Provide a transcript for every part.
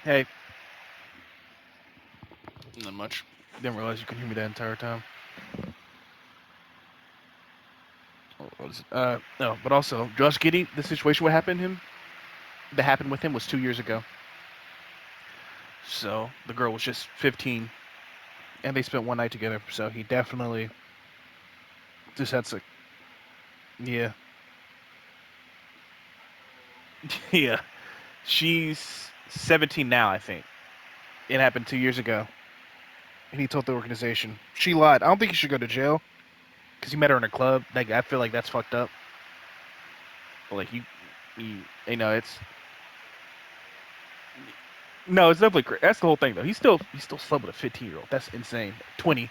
Hey, not much. Didn't realize you could hear me that entire time. What was it? No, but also, Josh Giddey, the situation that happened with him was 2 years ago. So the girl was just 15, and they spent one night together. So he definitely just had to, yeah, yeah. She's 17 now, I think. It happened 2 years ago, and he told the organization she lied. I don't think he should go to jail because he met her in a club. Like I feel like that's fucked up. But like you know, it's no, it's definitely great. That's the whole thing, though. He still slept with a 15-year-old. That's insane. 20.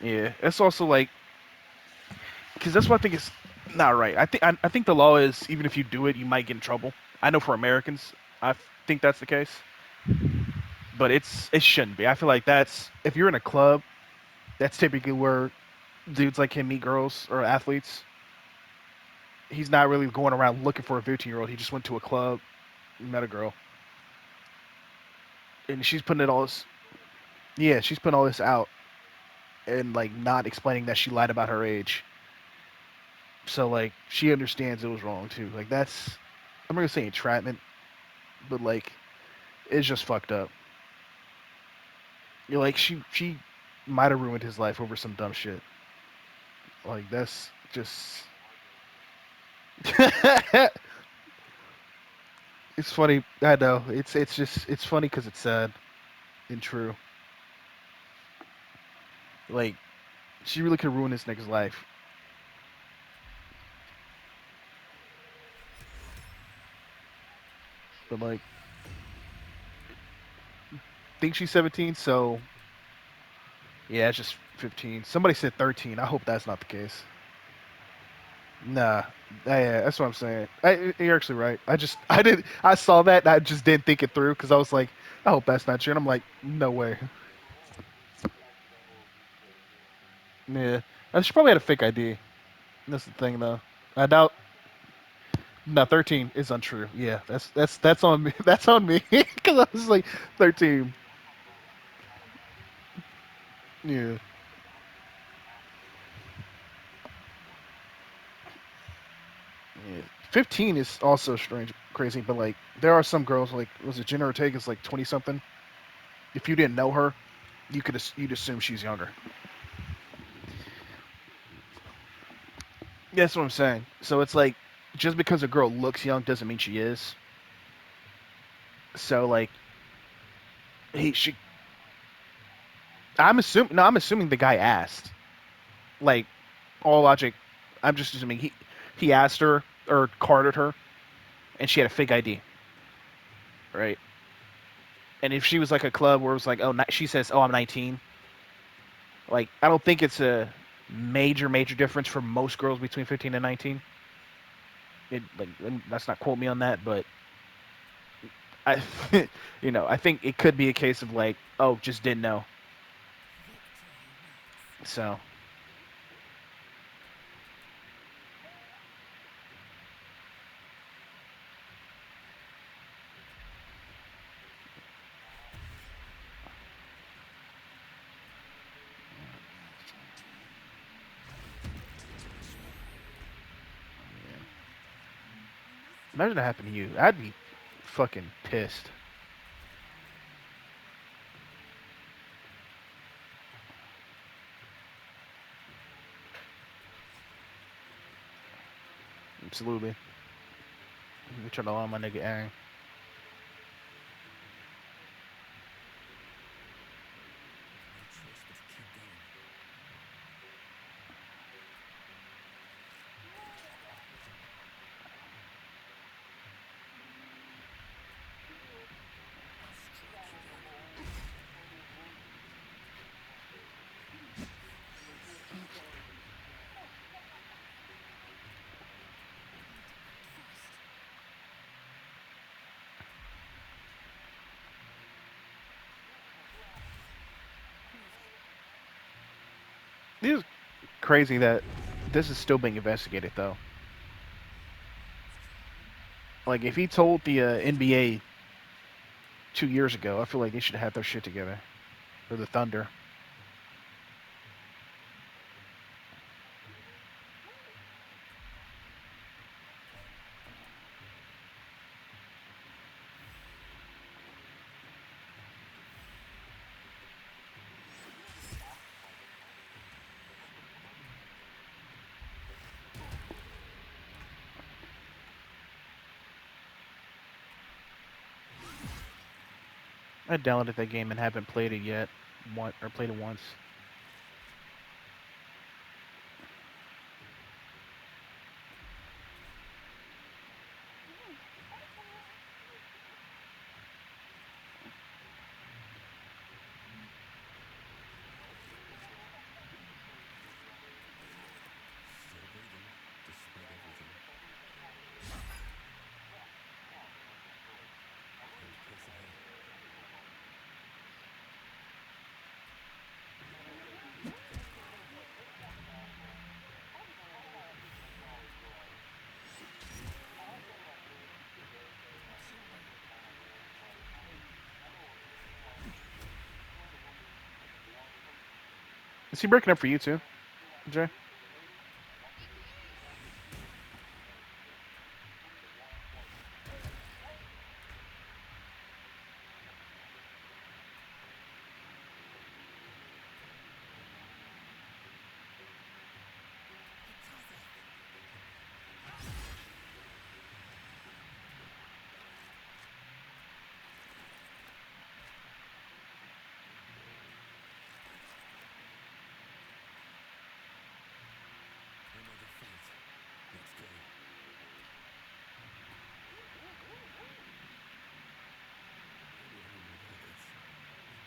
Yeah, that's also like because that's what I think is not right. I think the law is even if you do it, you might get in trouble. I know for Americans, I think that's the case, but it shouldn't be. I feel like that's if you're in a club, that's typically where dudes like him meet girls or athletes. He's not really going around looking for a 15-year-old. He just went to a club, met a girl, and she's putting it all this. Yeah, she's putting all this out and like not explaining that she lied about her age. So like she understands it was wrong too. Like that's I'm not gonna say entrapment, but like it's just fucked up. You're like she might have ruined his life over some dumb shit. Like that's just it's funny. I know it's just it's funny because it's sad and true. Like she really could ruin this nigga's life. But like think she's 17, so yeah, it's just 15. Somebody said 13. I hope that's not the case. Nah, yeah, that's what I'm saying. You're actually right. I saw that and I just didn't think it through because I was like, I hope that's not true. And I'm like, no way. Yeah, she probably had a fake ID. That's the thing though. I doubt. No, 13 is untrue. Yeah, that's on me. That's on me because I was like 13. Yeah, yeah. 15 is also strange, crazy, but like there are some girls like was it Jenna Ortega's like 20 something. If you didn't know her, you'd assume she's younger. That's what I'm saying. So it's like just because a girl looks young doesn't mean she is. So like he she I'm assuming the guy asked. Like all logic I'm just assuming he asked her or carded her and she had a fake ID, right? And if she was like a club where it was like she says oh I'm 19, like I don't think it's a major difference for most girls between 15 and 19. It like let's not quote me on that, but I I think it could be a case of like oh just didn't know. So yeah. Imagine that happened to you. I'd be fucking pissed. Absolutely. We turned on my nigga Aaron. It is crazy that this is still being investigated though. Like if he told the NBA 2 years ago, I feel like they should have their shit together. Or the Thunder. I downloaded that game and haven't played it yet. Or played it once. Still breathing, despite everything. Time to pace ahead. Is he breaking up for you too, Jay? Another fight. Let's go. I knew everyone would like this. What's in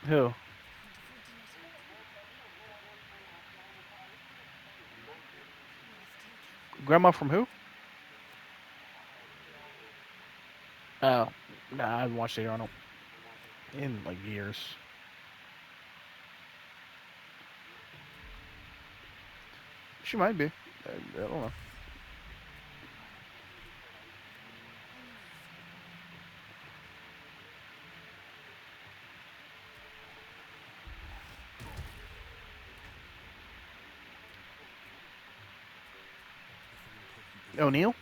here? Who? Grandma from who? Oh, nah, I haven't watched it on in like years. She might be. I don't know. Nothing important goes down O'Neill? easy.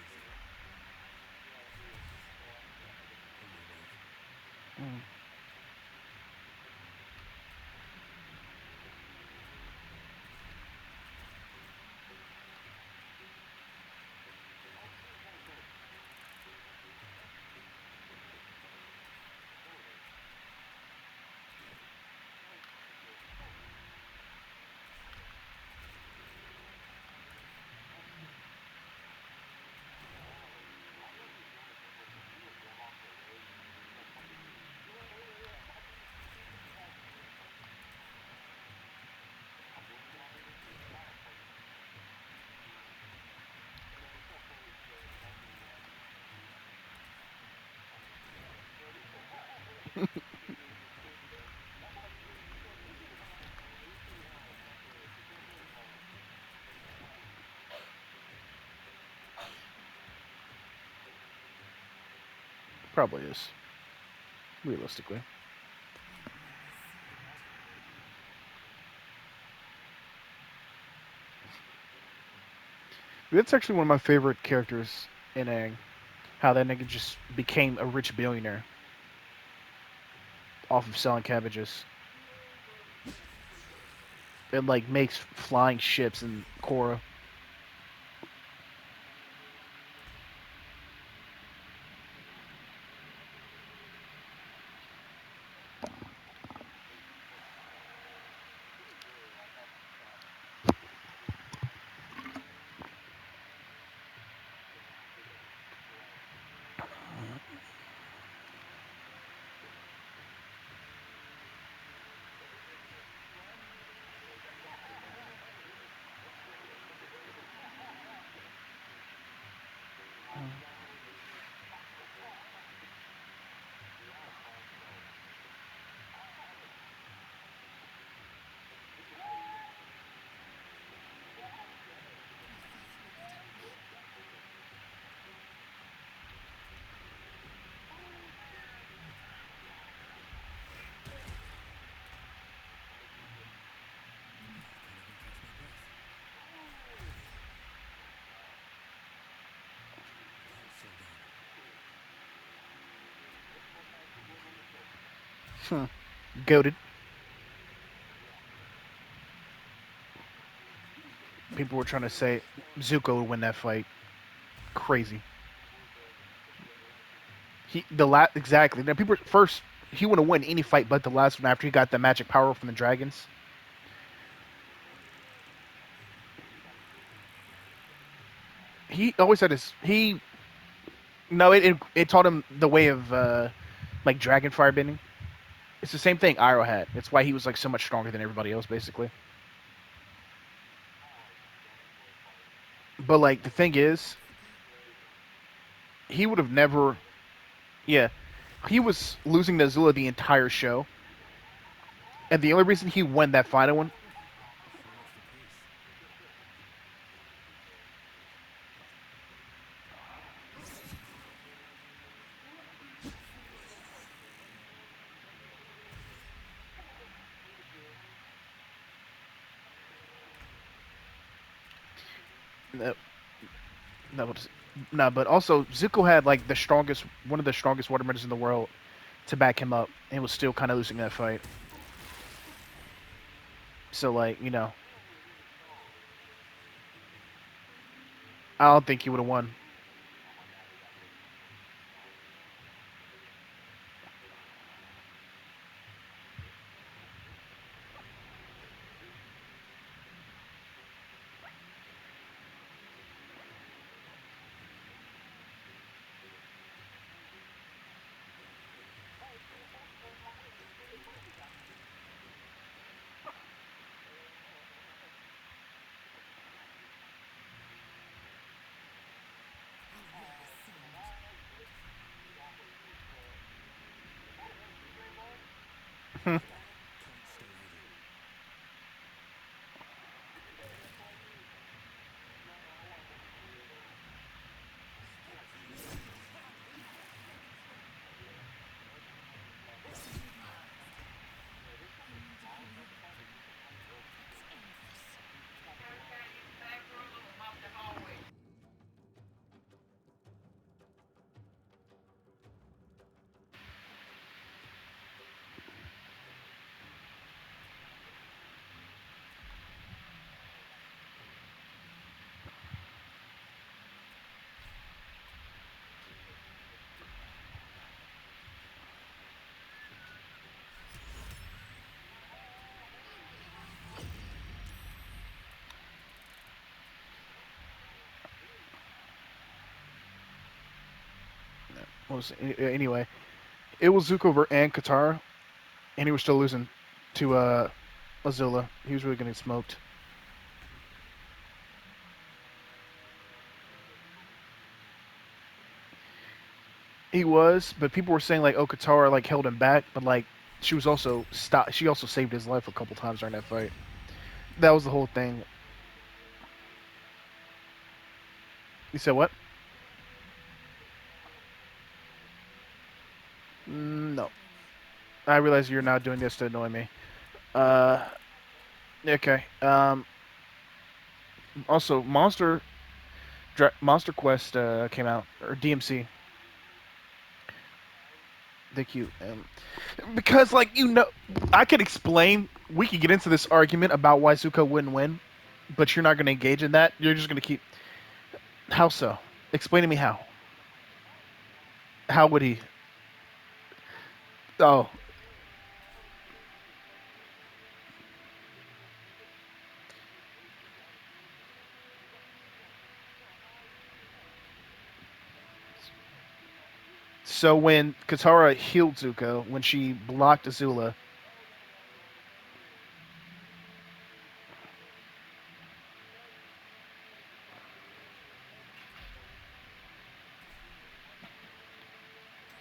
On my way. Mm. Probably is. Realistically. That's actually one of my favorite characters in Aang. How that nigga just became a rich billionaire off of selling cabbages. And like makes flying ships in Korra. Hmm. Goaded. People were trying to say Zuko would win that fight. Crazy. Exactly. Now people first he would have won any fight but the last one after he got the magic power from the dragons. He always had his he no it taught him the way of like dragon fire bending. It's the same thing Iroh had. It's why he was like so much stronger than everybody else basically. But like the thing is, he would have never. Yeah, he was losing to Azula the entire show, and the only reason he won that final one. So much for peace. No, no, no, but also Zuko had like one of the strongest waterbenders in the world to back him up, and was still kind of losing that fight. So like I don't think he would have won. Can't stay idle. Anyway? It was Zuko and Katara, and he was still losing to Azula. He was really getting smoked. He was, but people were saying like, oh, Katara like held him back, but like she was also stop. She also saved his life a couple times during that fight. That was the whole thing. You said what? No. I realize you're not doing this to annoy me. Uh, okay. Also, Monster Quest came out or DMC. Thank you. Because like I could explain. We could get into this argument about why Zuko wouldn't win, but you're not going to engage in that. You're just going to keep. How so? Explain to me how. How would he? Oh, so when Katara healed Zuko, when she blocked Azula,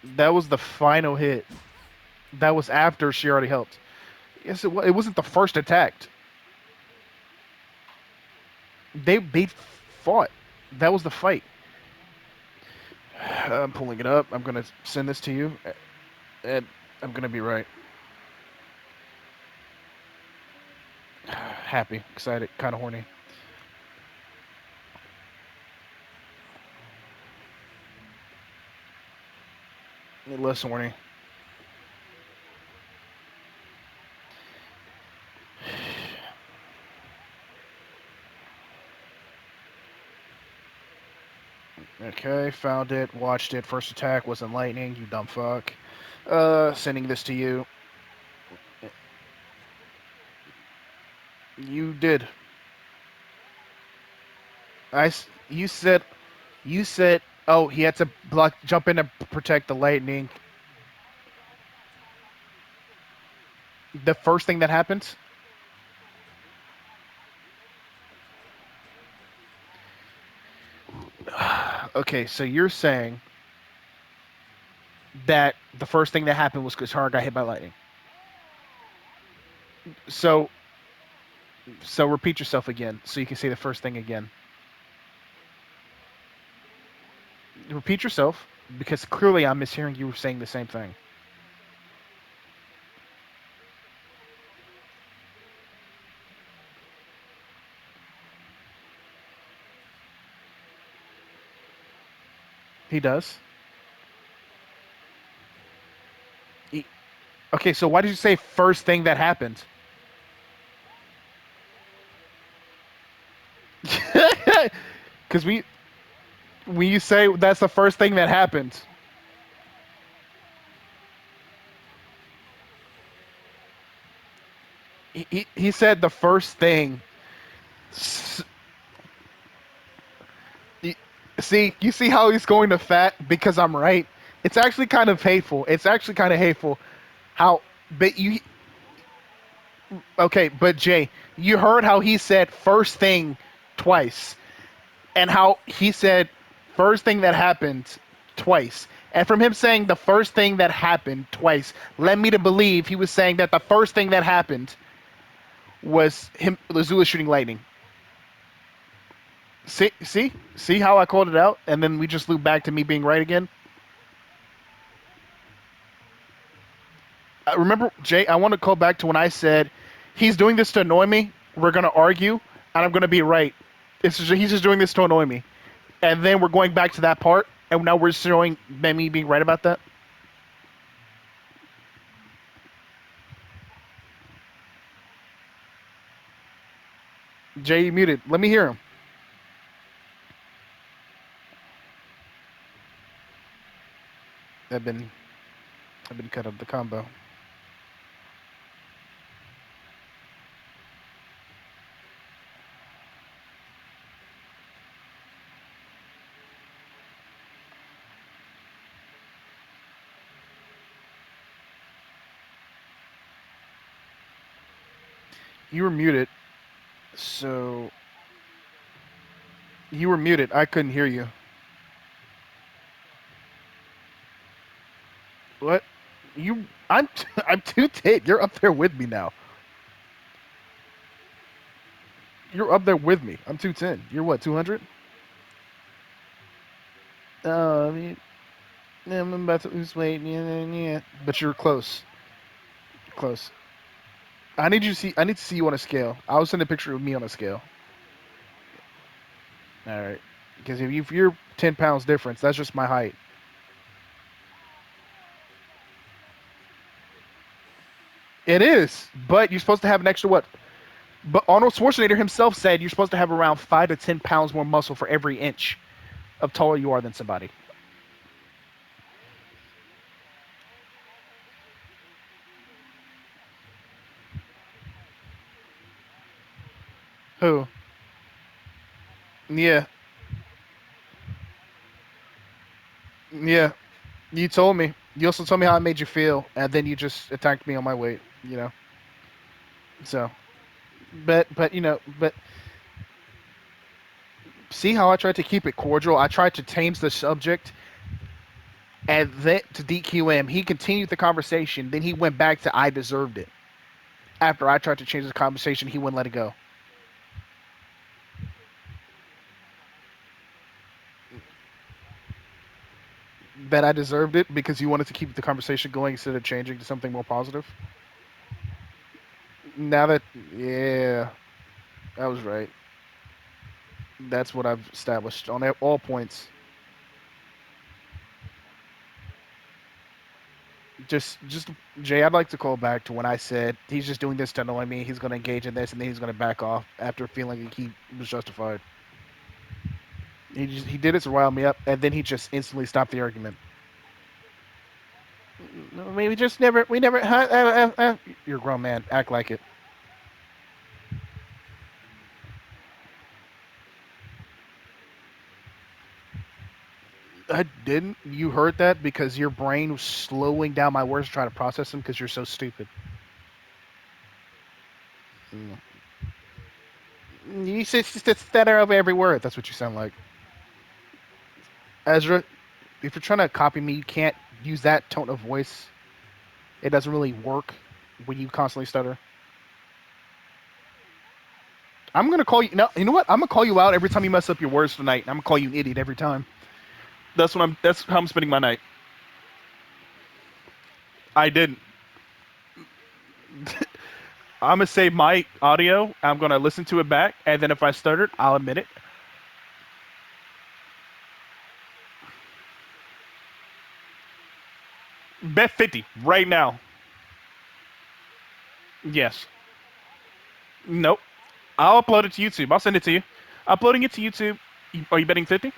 that was the final hit. That was after she already helped. Yes, it was. It wasn't the first attack. They fought. That was the fight. I'm pulling it up. I'm gonna send this to you, and I'm gonna be right. Happy, excited, kind of horny. Less horny. Okay, found it, watched it. First attack wasn't lightning, you dumb fuck. Sending this to you. You did. You said, oh, he had to block, jump in to protect the lightning. The first thing that happened. Okay, so you're saying that the first thing that happened was because Katara got hit by lightning. So, so repeat yourself again, so you can say the first thing again. Repeat yourself, because clearly I'm mishearing you saying the same thing. He does. He, okay, so why did you say first thing that happened? Because when you say that's the first thing that happened, he said the first thing. See, you see how he's going to fat because I'm right. It's actually kind of hateful. It's actually kind of hateful. How, but you okay? But Jay, you heard how he said first thing twice, and how he said first thing that happened twice. And from him saying the first thing that happened twice led me to believe he was saying that the first thing that happened was him, Lazula shooting lightning. See how I called it out, and then we just loop back to me being right again. Remember, Jay, I want to call back to when I said he's doing this to annoy me. We're gonna argue, and I'm gonna be right. He's just doing this to annoy me, and then we're going back to that part, and now we're showing me being right about that. Jay, you muted. Let me hear him. I've been I've been cut up the combo. You were muted, so you were muted. I couldn't hear you. What? You? I'm 210. You're up there with me now. You're up there with me. I'm 210. You're what? 200? I mean, yeah, I'm about to lose weight. Yeah, yeah, yeah. But you're close. Close. I need you to see. I need to see you on a scale. I'll send a picture of me on a scale. All right. Because if you're 10 pounds difference, that's just my height. It is, but you're supposed to have an extra what? But Arnold Schwarzenegger himself said you're supposed to have around 5 to 10 pounds more muscle for every inch of taller you are than somebody. Who? Yeah, yeah. You told me. You also told me how it made you feel, and then you just attacked me on my weight. You know. So, but see how I tried to keep it cordial. I tried to tame the subject, and then to DQ him. He continued the conversation. Then he went back to I deserved it. After I tried to change the conversation, he wouldn't let it go. That I deserved it because you wanted to keep the conversation going instead of changing to something more positive. Now that, yeah, I was right. That's what I've established on all points. Just Jay, I'd like to call back to when I said he's just doing this to annoy me. He's going to engage in this, and then he's going to back off after feeling like he was justified. He did it to rile me up, and then he just instantly stopped the argument. No, we just never, we never. You're a grown man. Act like it. I didn't. You heard that because your brain was slowing down my words to try to process them because you're so stupid. Mm. You just stutter over every word. That's what you sound like. Ezra, if you're trying to copy me, you can't use that tone of voice. It doesn't really work when you constantly stutter. I'm gonna call you. No, you know what? I'm gonna call you out every time you mess up your words tonight. I'm gonna call you an idiot every time. That's what I'm. That's how I'm spending my night. I didn't. I'm gonna save my audio. I'm gonna listen to it back, and then if I stuttered, I'll admit it. Bet 50 right now. Yes. Nope. I'll upload it to YouTube. I'll send it to you. Uploading it to YouTube. Are you betting 50?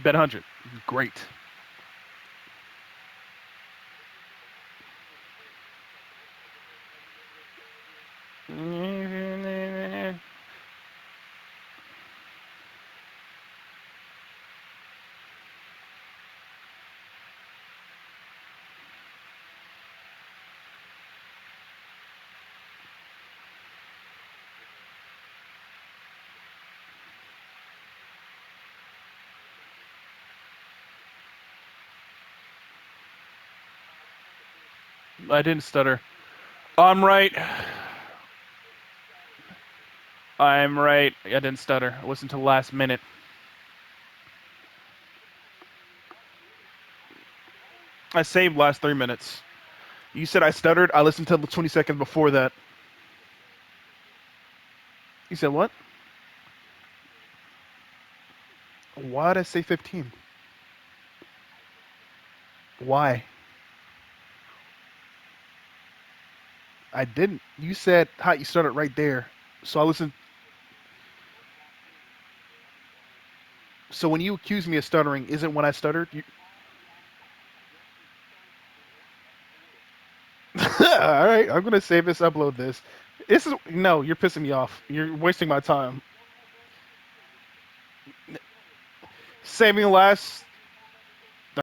Bet 100. Great. I didn't stutter. I'm right. I'm right. I didn't stutter. I listened to the last minute. I saved last 3 minutes. You said I stuttered. I listened to the 20 seconds before that. You said what? Why did I say 15? Why? I didn't. You said how you stuttered right there. So I listened. So when you accuse me of stuttering, isn't when I stuttered? You... All right, I'm gonna save this. Upload this. This is no. You're pissing me off. You're wasting my time. Saving the last